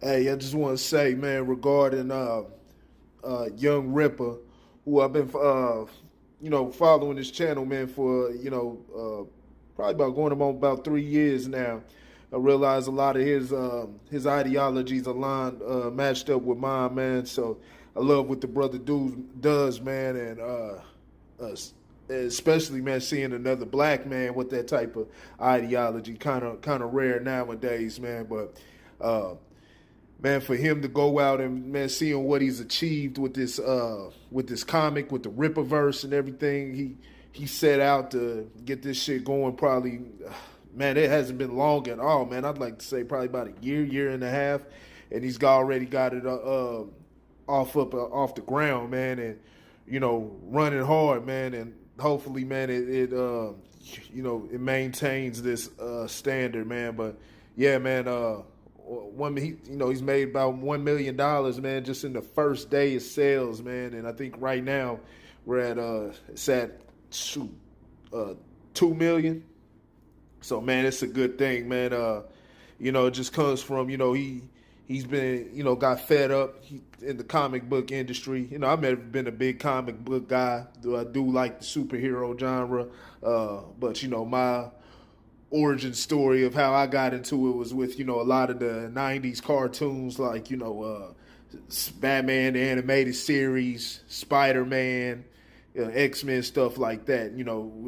Hey, I just want to say, man, regarding young Ripper, who I've been following this channel, man, for probably about going on about 3 years now. I realize a lot of his ideologies aligned, matched up with mine, man. So I love what the brother does, man, and especially, man, seeing another black man with that type of ideology, kind of rare nowadays, man. But uh, man, for him to go out and, man, seeing what he's achieved with this comic, with the Rippaverse and everything, he set out to get this shit going. Probably, man, it hasn't been long at all, man. I'd like to say probably about a year and a half, and already got it off the ground, man, and running hard, man, and hopefully, man, it maintains this standard, man. But yeah, man, he's made about $1 million, man, just in the first day of sales, man. And I think right now we're at it's at 2 million. So, man, it's a good thing, man. It just comes from he's been got fed up in the comic book industry. I've never been a big comic book guy. I do like the superhero genre, but my origin story of how I got into it was with, a lot of the 90s cartoons like, Batman, the animated series, Spider-Man, X-Men, stuff like that.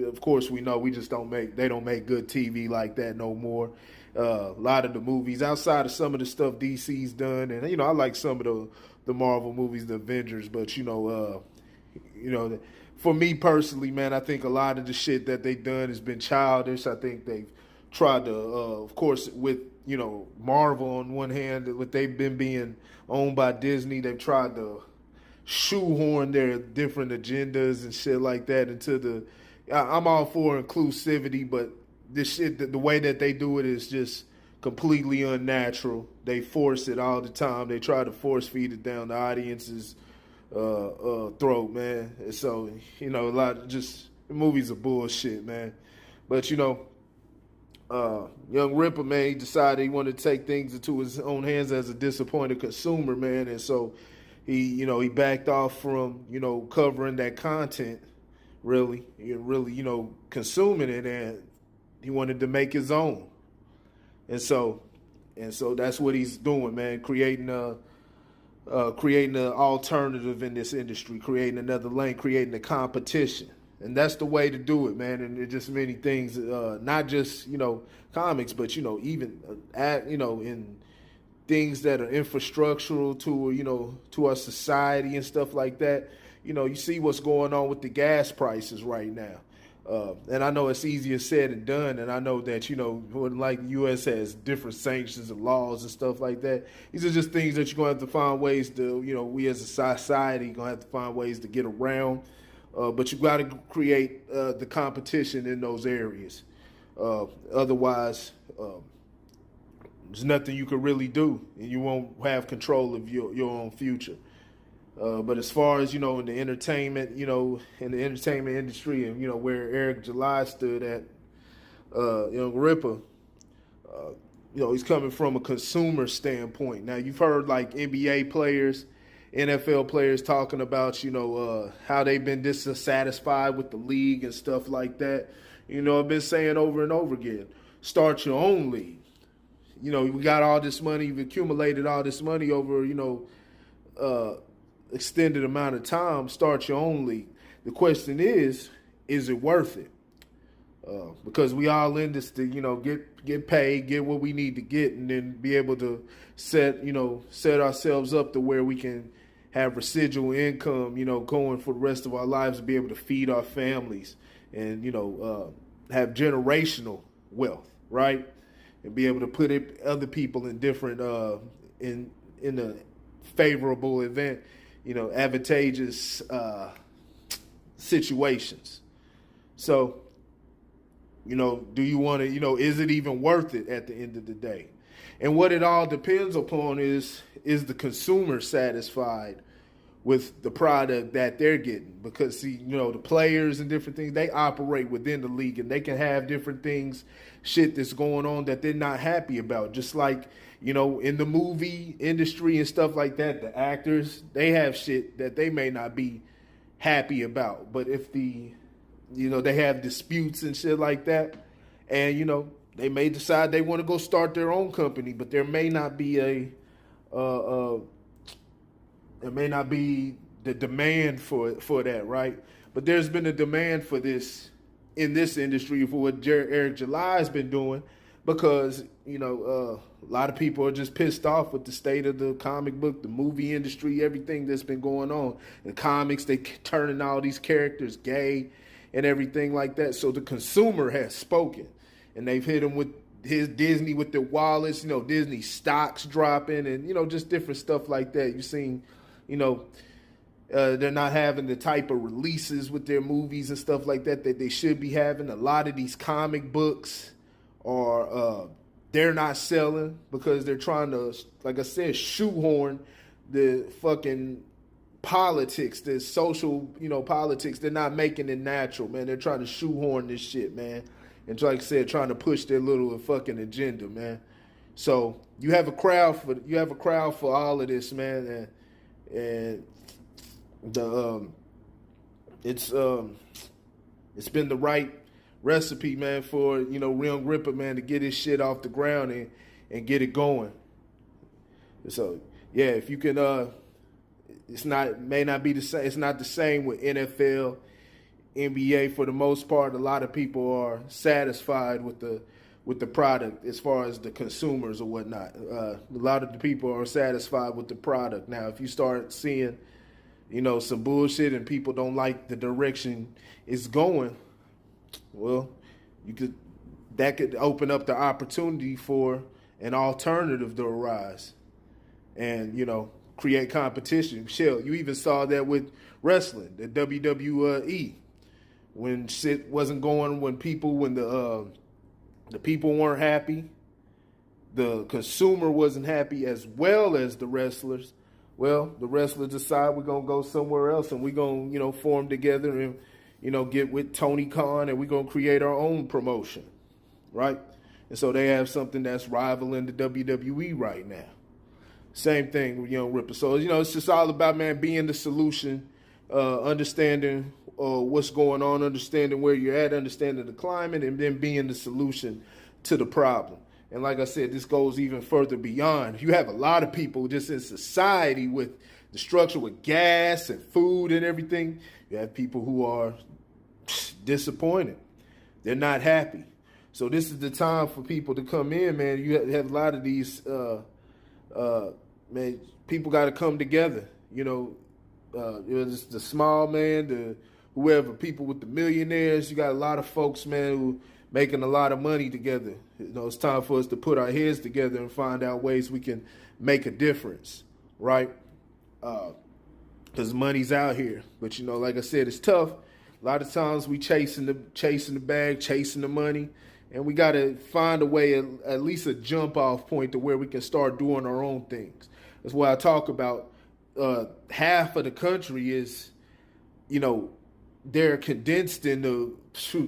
Of course we know they don't make good TV like that no more. A lot of the movies outside of some of the stuff DC's done, and I like some of the Marvel movies, the Avengers, but for me personally, man, I think a lot of the shit that they've done has been childish. I think they've tried to, of course, with Marvel on one hand, with they've been being owned by Disney, they've tried to shoehorn their different agendas and shit like that into the. I'm all for inclusivity, but this shit, the way that they do it is just completely unnatural. They force it all the time. They try to force feed it down the audience's throat, man. And so, a lot of just the movies are bullshit, man. But young Ripper, man, he decided he wanted to take things into his own hands as a disappointed consumer, man. And so he backed off from, covering that content, really, consuming it, and he wanted to make his own. And so that's what he's doing, man, creating an alternative in this industry, creating another lane, creating a competition. And that's the way to do it, man. And there's just many things, not just, comics, but, even, in things that are infrastructural to our society and stuff like that. You see what's going on with the gas prices right now. And I know it's easier said than done. And I know that, like the U.S. has different sanctions and laws and stuff like that. These are just things that you're going to have to find ways to, we as a society going to have to find ways to get around. But you got to create the competition in those areas. Otherwise, there's nothing you can really do, and you won't have control of your own future. But as far as, in the entertainment, industry and, where Eric July stood at, Ripper, he's coming from a consumer standpoint. Now, you've heard like NBA players, NFL players talking about, how they've been dissatisfied with the league and stuff like that. I've been saying over and over again, start your own league. We got all this money, you've accumulated all this money over, extended amount of time, start your own league. The question is it worth it? Because we all in this to, get paid, get what we need to get, and then be able to set ourselves up to where we can have residual income, going for the rest of our lives, and be able to feed our families and, have generational wealth, right? And be able to put other people in different, in a favorable event, advantageous situations. So, do you want to, is it even worth it at the end of the day? And what it all depends upon is the consumer satisfied with the product that they're getting. Because, see, the players and different things, they operate within the league, and they can have different things, shit that's going on that they're not happy about. Just like, in the movie industry and stuff like that, the actors, they have shit that they may not be happy about. But if they have disputes and shit like that, and, they may decide they want to go start their own company, but there may not be it may not be the demand for that, right? But there's been a demand for this in this industry for what Eric July has been doing, because a lot of people are just pissed off with the state of the comic book, the movie industry, everything that's been going on. In comics, they turning all these characters gay and everything like that. So the consumer has spoken, and they've hit him with his Disney with their wallets, Disney stocks dropping, and just different stuff like that. You've seen, they're not having the type of releases with their movies and stuff like that they should be having. A lot of these comic books are they're not selling because they're trying to, like I said, shoehorn the fucking politics, the social, politics. They're not making it natural, man. They're trying to shoehorn this shit, man. And like I said, trying to push their little fucking agenda, man. So you have a crowd for all of this, man, and the it's been the right recipe, man, for Young Rippa, man, to get his shit off the ground and get it going. So yeah, if you can, may not be the same. It's not the same with NFL. NBA, for the most part, a lot of people are satisfied with the product as far as the consumers or whatnot. A lot of the people are satisfied with the product. Now, if you start seeing, some bullshit and people don't like the direction it's going, well, that could open up the opportunity for an alternative to arise and, create competition. Shell, you even saw that with wrestling, the WWE. When shit wasn't going, when the people weren't happy, the consumer wasn't happy, as well as the wrestlers. Well, the wrestlers decide we're gonna go somewhere else, and we're gonna form together and get with Tony Khan, and we're gonna create our own promotion, right? And so they have something that's rivaling the WWE right now. Same thing with Rippa. So it's just all about, man, being the solution, understanding what's going on, understanding where you're at, understanding the climate, and then being the solution to the problem. And like I said, this goes even further beyond. You have a lot of people just in society with the structure with gas and food and everything. You have people who are disappointed. They're not happy. So this is the time for people to come in, man. You have a lot of these, man, people got to come together. It's the small man, the whoever, people with the millionaires. You got a lot of folks, man, who making a lot of money together. It's time for us to put our heads together and find out ways we can make a difference, right? Because money's out here. But, like I said, it's tough. A lot of times we chasing the bag, chasing the money, and we got to find a way, at least a jump off point to where we can start doing our own things. That's why I talk about half of the country is, they're condensed into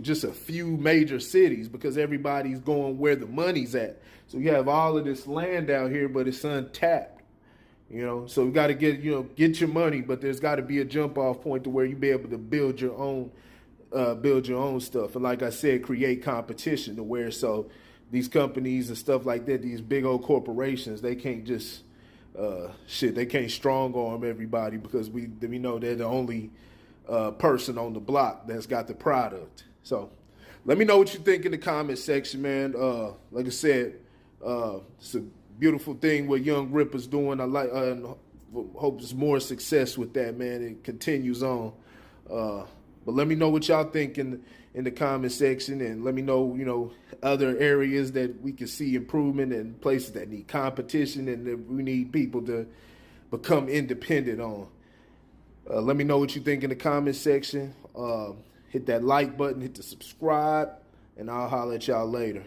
just a few major cities because everybody's going where the money's at. So you have all of this land out here, but it's untapped. So you got to get your money, but there's got to be a jump off point to where you be able to build your own stuff. And like I said, create competition to where so these companies and stuff like that, these big old corporations, they can't just they can't strong arm everybody because we know they're the only person on the block that's got the product. So let me know what you think in the comment section, man. Like I said, it's a beautiful thing what Young Rippa's doing. I like, hope there's more success with that, man. It continues on. But let me know what y'all think in the comment section, and let me know, other areas that we can see improvement and places that need competition and that we need people to become independent on. Let me know what you think in the comment section. Hit that like button, hit the subscribe, and I'll holler at y'all later.